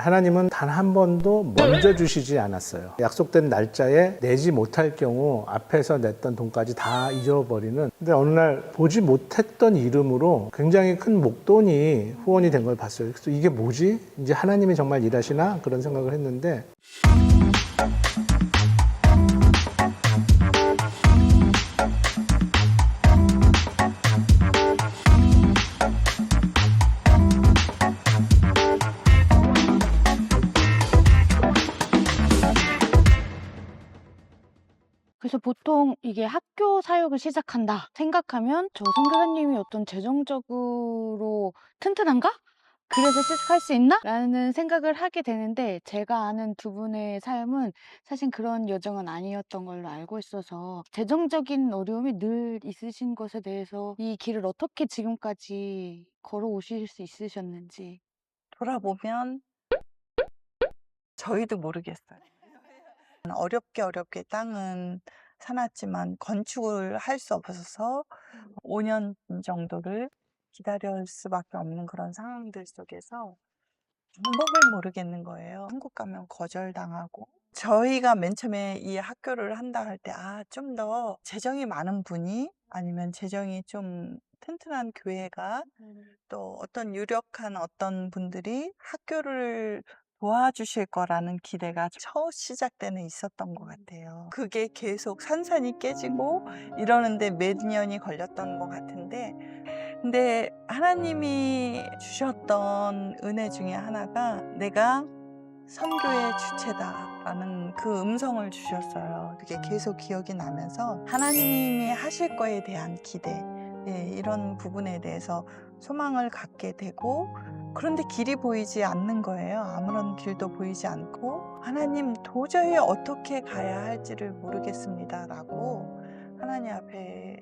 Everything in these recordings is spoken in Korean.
하나님은 단 한 번도 먼저 주시지 않았어요. 약속된 날짜에 내지 못할 경우 앞에서 냈던 돈까지 다 잊어버리는, 근데 어느 날 보지 못했던 이름으로 굉장히 큰 목돈이 후원이 된 걸 봤어요. 그래서 이게 뭐지? 이제 하나님이 정말 일하시나? 그런 생각을 했는데, 그래서 보통 이게 학교 사역을 시작한다 생각하면 저 선교사님이 어떤 재정적으로 튼튼한가? 그래서 시작할 수 있나? 라는 생각을 하게 되는데, 제가 아는 두 분의 삶은 사실 그런 여정은 아니었던 걸로 알고 있어서 재정적인 어려움이 늘 있으신 것에 대해서 이 길을 어떻게 지금까지 걸어오실 수 있으셨는지. 돌아보면 저희도 모르겠어요. 어렵게 땅은 사놨지만 건축을 할 수 없어서 5년 정도를 기다릴 수밖에 없는 그런 상황들 속에서 방법을 모르겠는 거예요. 한국 가면 거절당하고. 저희가 맨 처음에 이 학교를 한다 할 때, 좀 더 재정이 많은 분이, 아니면 재정이 좀 튼튼한 교회가, 또 어떤 유력한 어떤 분들이 학교를 도와주실 거라는 기대가 첫 시작 때는 있었던 것 같아요. 그게 계속 산산이 깨지고 이러는데 몇 년이 걸렸던 것 같은데, 근데 하나님이 주셨던 은혜 중에 하나가 내가 선교의 주체다라는 그 음성을 주셨어요. 그게 계속 기억이 나면서 하나님이 하실 거에 대한 기대, 이런 부분에 대해서 소망을 갖게 되고, 그런데 길이 보이지 않는 거예요. 아무런 길도 보이지 않고, 하나님 도저히 어떻게 가야 할지를 모르겠습니다라고 하나님 앞에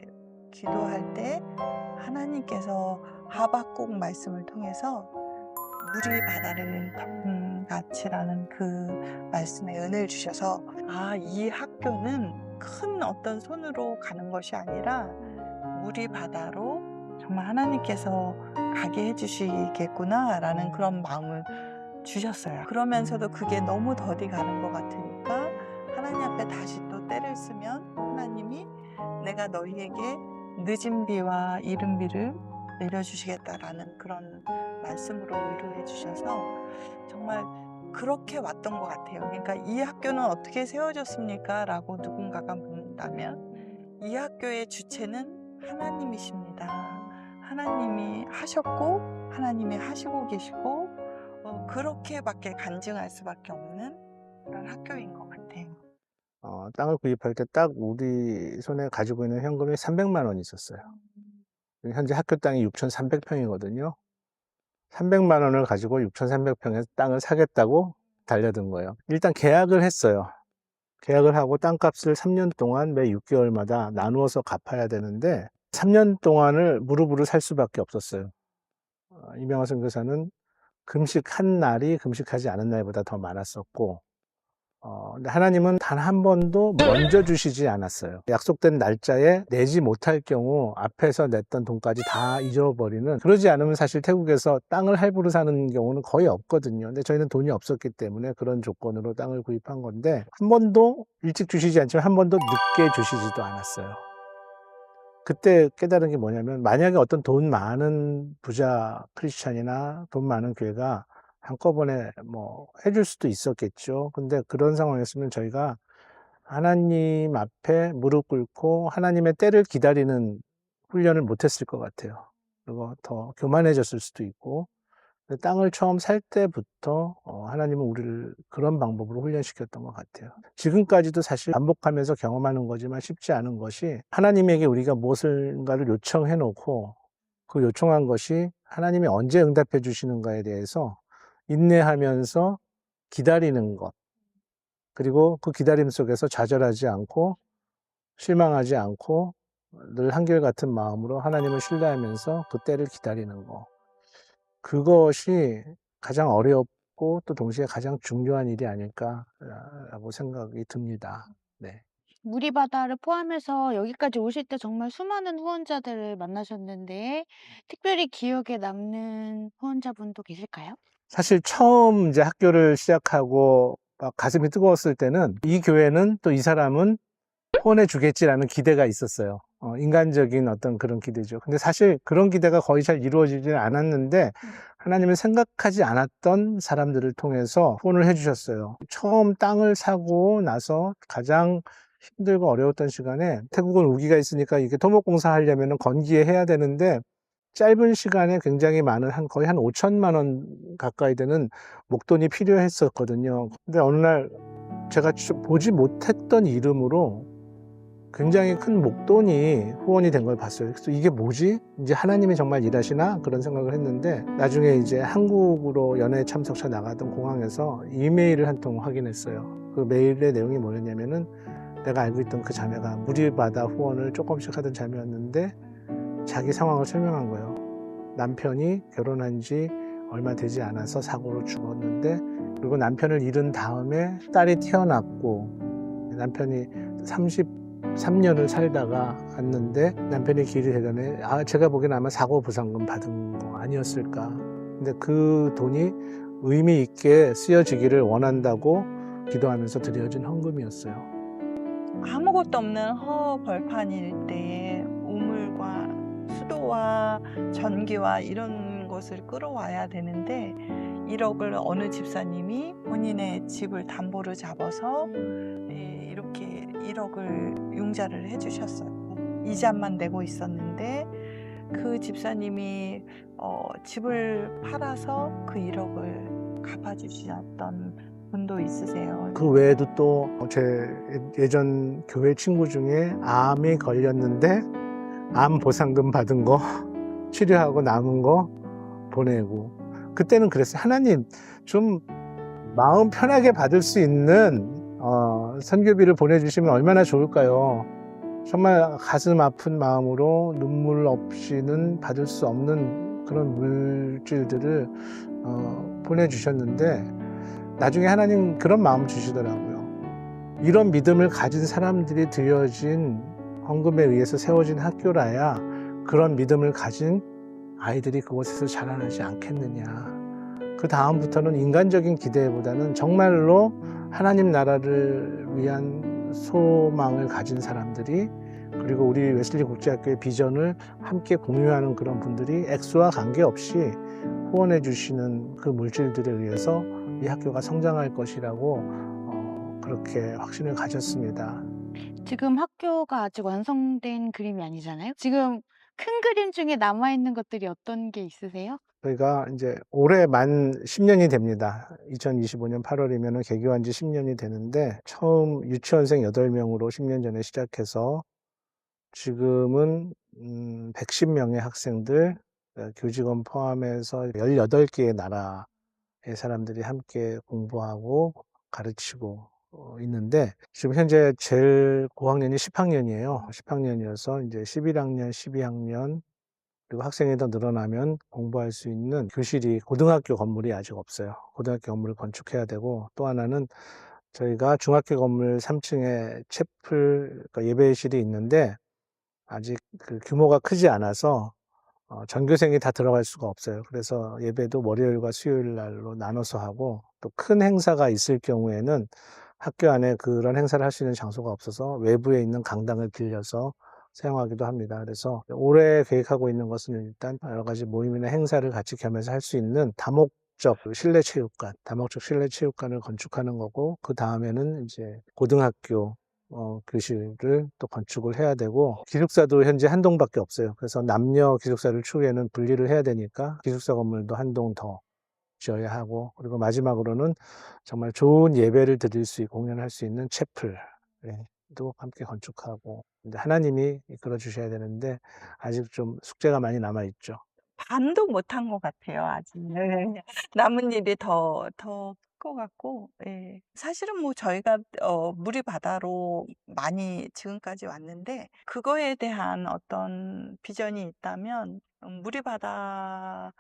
기도할 때, 하나님께서 하박국 말씀을 통해서 물이 바다를 덮은 같이라는 그 말씀에 은혜를 주셔서, 이 학교는 큰 어떤 손으로 가는 것이 아니라 물이 바다로 정말 하나님께서 가게 해주시겠구나라는 그런 마음을 주셨어요. 그러면서도 그게 너무 더디 가는 것 같으니까 하나님 앞에 다시 또 때를 쓰면 하나님이 내가 너희에게 늦은 비와 이른 비를 내려주시겠다라는 그런 말씀으로 위로해 주셔서 정말 그렇게 왔던 것 같아요. 그러니까 이 학교는 어떻게 세워졌습니까? 라고 누군가가 묻는다면, 이 학교의 주체는 하나님이십니다. 하나님이 하셨고 하나님이 하시고 계시고, 그렇게밖에 간증할 수밖에 없는 그런 학교인 것 같아요. 땅을 구입할 때 딱 우리 손에 가지고 있는 현금이 300만 원이 있었어요. 현재 학교 땅이 6,300평이거든요. 300만 원을 가지고 6,300평의 땅을 사겠다고 달려든 거예요. 일단 계약을 했어요. 계약을 하고 땅값을 3년 동안 매 6개월마다 나누어서 갚아야 되는데, 3년 동안을 무릎으로 살 수밖에 없었어요. 이명화 선교사는 금식한 날이 금식하지 않은 날보다 더 많았었고, 근데 하나님은 단 한 번도 먼저 주시지 않았어요. 약속된 날짜에 내지 못할 경우 앞에서 냈던 돈까지 다 잊어버리는, 그러지 않으면 사실 태국에서 땅을 할부로 사는 경우는 거의 없거든요. 근데 저희는 돈이 없었기 때문에 그런 조건으로 땅을 구입한 건데, 한 번도 일찍 주시지 않지만 한 번도 늦게 주시지도 않았어요. 그때 깨달은 게 뭐냐면, 만약에 어떤 돈 많은 부자 크리스찬이나 돈 많은 교회가 한꺼번에 뭐 해줄 수도 있었겠죠. 근데 그런 상황이었으면 저희가 하나님 앞에 무릎 꿇고 하나님의 때를 기다리는 훈련을 못 했을 것 같아요. 그리고 더 교만해졌을 수도 있고, 땅을 처음 살 때부터 하나님은 우리를 그런 방법으로 훈련시켰던 것 같아요. 지금까지도 사실 반복하면서 경험하는 거지만 쉽지 않은 것이, 하나님에게 우리가 무엇인가를 요청해 놓고 그 요청한 것이 하나님이 언제 응답해 주시는가에 대해서 인내하면서 기다리는 것, 그리고 그 기다림 속에서 좌절하지 않고 실망하지 않고 늘 한결같은 마음으로 하나님을 신뢰하면서 그 때를 기다리는 것, 그것이 가장 어렵고 또 동시에 가장 중요한 일이 아닐까라고 생각이 듭니다. 네. 무리바다를 포함해서 여기까지 오실 때 정말 수많은 후원자들을 만나셨는데, 특별히 기억에 남는 후원자분도 계실까요? 사실 처음 이제 학교를 시작하고 막 가슴이 뜨거웠을 때는 이 교회는 또 이 사람은 후원해 주겠지라는 기대가 있었어요. 인간적인 어떤 그런 기대죠. 근데 사실 그런 기대가 거의 잘 이루어지지 않았는데 하나님은 생각하지 않았던 사람들을 통해서 후원을 해 주셨어요. 처음 땅을 사고 나서 가장 힘들고 어려웠던 시간에 태국은 우기가 있으니까 이게 토목공사 하려면 건기에 해야 되는데 짧은 시간에 굉장히 많은 거의 한 5천만 원 가까이 되는 목돈이 필요했었거든요. 근데 어느 날 제가 보지 못했던 이름으로 굉장히 큰 목돈이 후원이 된 걸 봤어요. 그래서 이게 뭐지? 이제 하나님이 정말 일하시나? 그런 생각을 했는데 나중에 이제 한국으로 연회 참석차 나가던 공항에서 이메일을 한 통 확인했어요. 그 메일의 내용이 뭐였냐면은 내가 알고 있던 그 자매가 무리바다 후원을 조금씩 하던 자매였는데 자기 상황을 설명한 거예요. 남편이 결혼한 지 얼마 되지 않아서 사고로 죽었는데 그리고 남편을 잃은 다음에 딸이 태어났고 남편이 33년을 살다가 왔는데 남편이 길이 되더니 제가 보기에는 아마 사고 보상금 받은 거 아니었을까. 근데 그 돈이 의미 있게 쓰여지기를 원한다고 기도하면서 드려진 헌금이었어요. 아무것도 없는 허벌판일 때에 우물과 수도와 전기와 이런 것을 끌어와야 되는데 1억을 어느 집사님이 본인의 집을 담보로 잡아서 이렇게 1억을 융자를 해주셨어요. 이자만 내고 있었는데 그 집사님이 집을 팔아서 그 1억을 갚아주셨던 분도 있으세요. 그 외에도 또 제 예전 교회 친구 중에 암이 걸렸는데 암 보상금 받은 거 치료하고 남은 거 보내고 그때는 그랬어요. 하나님 좀 마음 편하게 받을 수 있는 선교비를 보내주시면 얼마나 좋을까요? 정말 가슴 아픈 마음으로 눈물 없이는 받을 수 없는 그런 물질들을 보내주셨는데 나중에 하나님 그런 마음 주시더라고요. 이런 믿음을 가진 사람들이 드려진 헌금에 의해서 세워진 학교라야 그런 믿음을 가진 아이들이 그곳에서 자라나지 않겠느냐. 그 다음부터는 인간적인 기대보다는 정말로 하나님 나라를 위한 소망을 가진 사람들이 그리고 우리 웨슬리 국제학교의 비전을 함께 공유하는 그런 분들이 액수와 관계없이 후원해 주시는 그 물질들에 의해서 이 학교가 성장할 것이라고 그렇게 확신을 가졌습니다. 지금 학교가 아직 완성된 그림이 아니잖아요? 지금 큰 그림 중에 남아있는 것들이 어떤 게 있으세요? 저희가 이제 올해 만 10년이 됩니다. 2025년 8월이면 개교한 지 10년이 되는데 처음 유치원생 8명으로 10년 전에 시작해서 지금은 110명의 학생들, 교직원 포함해서 18개의 나라의 사람들이 함께 공부하고 가르치고 있는데 지금 현재 제일 고학년이 10학년이에요. 10학년이어서 이제 11학년, 12학년 그리고 학생이 더 늘어나면 공부할 수 있는 교실이 고등학교 건물이 아직 없어요. 고등학교 건물을 건축해야 되고 또 하나는 저희가 중학교 건물 3층에 채플 그러니까 예배실이 있는데 아직 그 규모가 크지 않아서 전교생이 다 들어갈 수가 없어요. 그래서 예배도 월요일과 수요일 날로 나눠서 하고 또 큰 행사가 있을 경우에는 학교 안에 그런 행사를 할 수 있는 장소가 없어서 외부에 있는 강당을 빌려서 사용하기도 합니다. 그래서 올해 계획하고 있는 것은 일단 여러 가지 모임이나 행사를 같이 겸해서 할 수 있는 다목적 실내 체육관을 건축하는 거고 그 다음에는 이제 고등학교 교실을 또 건축을 해야 되고 기숙사도 현재 한 동밖에 없어요. 그래서 남녀 기숙사를 추후에는 분리를 해야 되니까 기숙사 건물도 한 동 더 지어야 하고 그리고 마지막으로는 정말 좋은 예배를 드릴 수 있고 공연할 수 있는 채플도 함께 건축하고 근데 하나님이 이끌어 주셔야 되는데 아직 좀 숙제가 많이 남아 있죠. 반도 못한 것 같아요, 아직. 네. 남은 일이 더 클 것 같고, 예. 사실은 뭐 저희가 무리 바다로 많이 지금까지 왔는데, 그거에 대한 어떤 비전이 있다면, 무리 바다가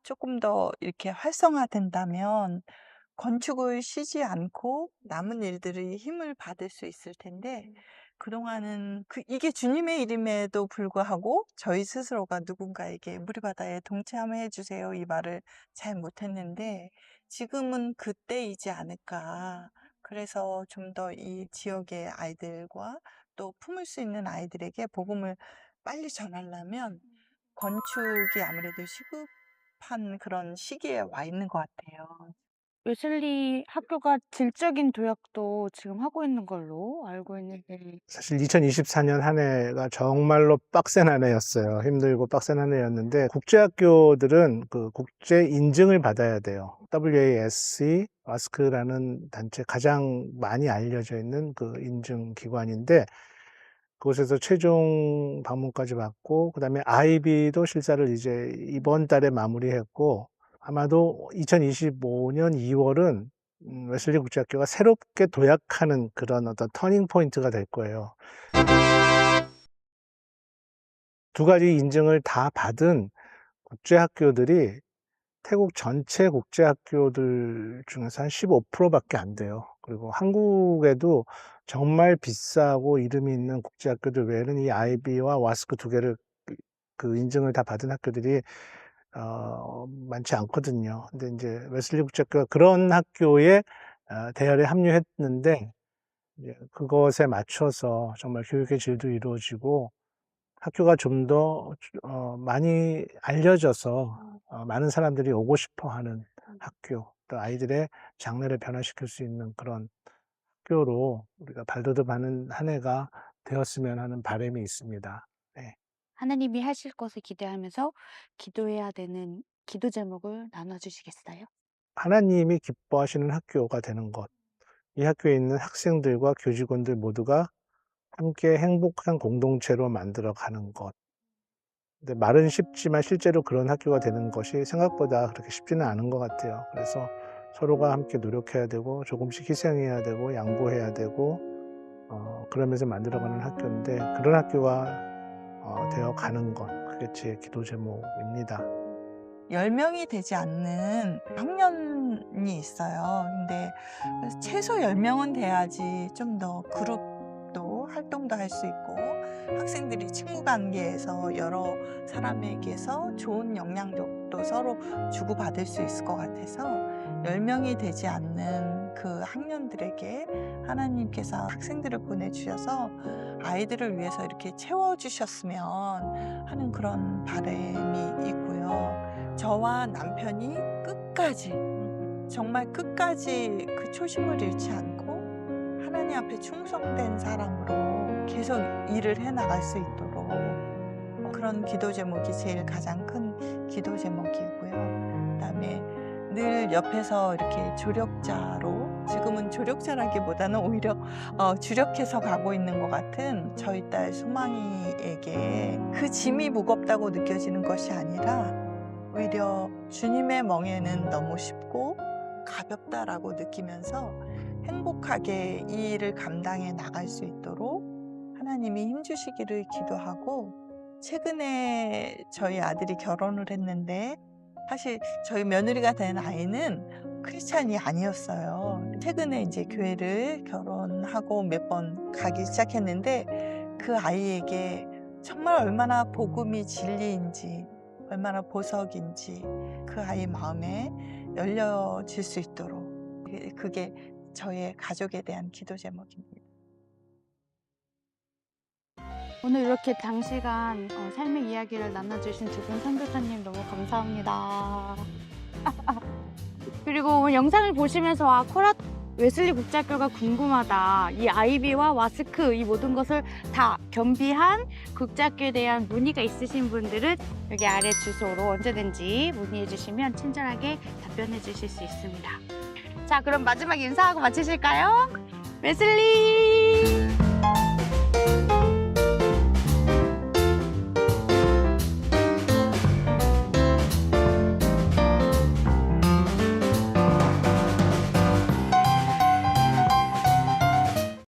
조금 더 이렇게 활성화된다면, 건축을 쉬지 않고 남은 일들이 힘을 받을 수 있을 텐데, 그동안은 이게 주님의 일임에도 불구하고 저희 스스로가 누군가에게 "우리 바다에 동참해 주세요." 이 말을 잘 못했는데 지금은 그때이지 않을까. 그래서 좀 더 이 지역의 아이들과 또 품을 수 있는 아이들에게 복음을 빨리 전하려면 건축이 아무래도 시급한 그런 시기에 와 있는 것 같아요. 웨슬리 학교가 질적인 도약도 지금 하고 있는 걸로 알고 있는데 사실 2024년 한 해가 정말로 빡센 한 해였어요. 힘들고 빡센 한 해였는데 국제학교들은 그 국제 인증을 받아야 돼요. WASC, 와스크라는 단체 가장 많이 알려져 있는 그 인증 기관인데 그곳에서 최종 방문까지 받고 그다음에 IB도 실사를 이제 이번 달에 마무리했고 아마도 2025년 2월은 웨슬리 국제학교가 새롭게 도약하는 그런 어떤 터닝 포인트가 될 거예요. 두 가지 인증을 다 받은 국제학교들이 태국 전체 국제학교들 중에서 한 15%밖에 안 돼요. 그리고 한국에도 정말 비싸고 이름이 있는 국제학교들 외에는 이 IB와 와스크 두 개를 그 인증을 다 받은 학교들이 많지 않거든요. 근데 이제 웨슬리 국제학교가 그런 학교에 대열에 합류했는데 이제 그것에 맞춰서 정말 교육의 질도 이루어지고 학교가 좀 더 많이 알려져서 많은 사람들이 오고 싶어 하는 학교, 또 아이들의 장래를 변화시킬 수 있는 그런 학교로 우리가 발돋움하는 한 해가 되었으면 하는 바람이 있습니다. 네. 하나님이 하실 것을 기대하면서 기도해야 되는 기도 제목을 나눠주시겠어요? 하나님이 기뻐하시는 학교가 되는 것. 이 학교에 있는 학생들과 교직원들 모두가 함께 행복한 공동체로 만들어 가는 것. 근데 말은 쉽지만 실제로 그런 학교가 되는 것이 생각보다 그렇게 쉽지는 않은 것 같아요. 그래서 서로가 함께 노력해야 되고 조금씩 희생해야 되고 양보해야 되고 그러면서 만들어가는 학교인데 그런 학교가 되어 가는 것. 그게 제 기도 제목입니다. 10명이 되지 않는 학년이 있어요. 근데 최소 10명은 돼야지 좀 더 그룹도 활동도 할 수 있고 학생들이 친구 관계에서 여러 사람에게서 좋은 영향력도 서로 주고받을 수 있을 것 같아서 10명이 되지 않는 그 학년들에게 하나님께서 학생들을 보내주셔서 아이들을 위해서 이렇게 채워주셨으면 하는 그런 바람이 있고요. 저와 남편이 끝까지 정말 끝까지 그 초심을 잃지 않고 하나님 앞에 충성된 사람으로 계속 일을 해나갈 수 있도록 그런 기도 제목이 제일 가장 큰 기도 제목이고요. 그다음에 늘 옆에서 이렇게 조력자로 지금은 조력자라기보다는 오히려 주력해서 가고 있는 것 같은 저희 딸 소망이에게 그 짐이 무겁다고 느껴지는 것이 아니라 오히려 주님의 멍에는 너무 쉽고 가볍다라고 느끼면서 행복하게 이 일을 감당해 나갈 수 있도록 하나님이 힘주시기를 기도하고 최근에 저희 아들이 결혼을 했는데 사실 저희 며느리가 된 아이는 크리스찬이 아니었어요. 최근에 이제 교회를 결혼하고 몇 번 가기 시작했는데 그 아이에게 정말 얼마나 복음이 진리인지 얼마나 보석인지 그 아이 마음에 열려질 수 있도록 그게 저의 가족에 대한 기도 제목입니다. 오늘 이렇게 장시간 삶의 이야기를 나눠주신 두 분 선교사님 너무 감사합니다. 그리고 오늘 영상을 보시면서 코라 웨슬리 국제학교가 궁금하다. 이 IB와 와스크 이 모든 것을 다 겸비한 국제학교에 대한 문의가 있으신 분들은 여기 아래 주소로 언제든지 문의해 주시면 친절하게 답변해 주실 수 있습니다. 자, 그럼 마지막 인사하고 마치실까요? 웨슬리!